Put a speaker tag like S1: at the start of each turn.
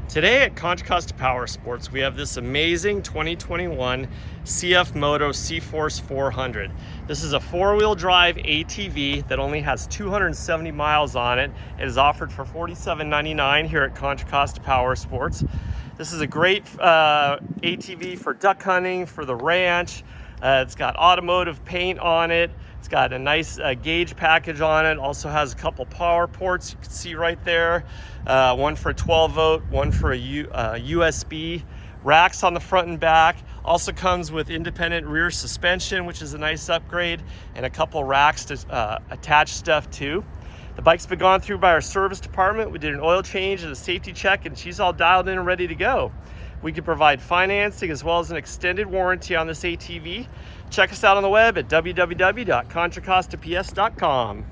S1: Today at Contra Costa Powersports, we have this amazing 2021 CFMOTO CForce 400. This is a four-wheel drive ATV that only has 270 miles on it. It is offered for $47.99 here at Contra Costa Powersports. This is a great ATV for duck hunting, for the ranch. It's got automotive paint on it. It's got a nice gauge package on it. Also has a couple power ports you can see right there. One for a 12 volt, one for a USB. Racks on the front and back. Also comes with independent rear suspension, which is a nice upgrade, and a couple racks to attach stuff to. The bike's been gone through by our service department. We did an oil change and a safety check, and she's all dialed in and ready to go. We can provide financing as well as an extended warranty on this ATV. Check us out on the web at www.contracostaps.com.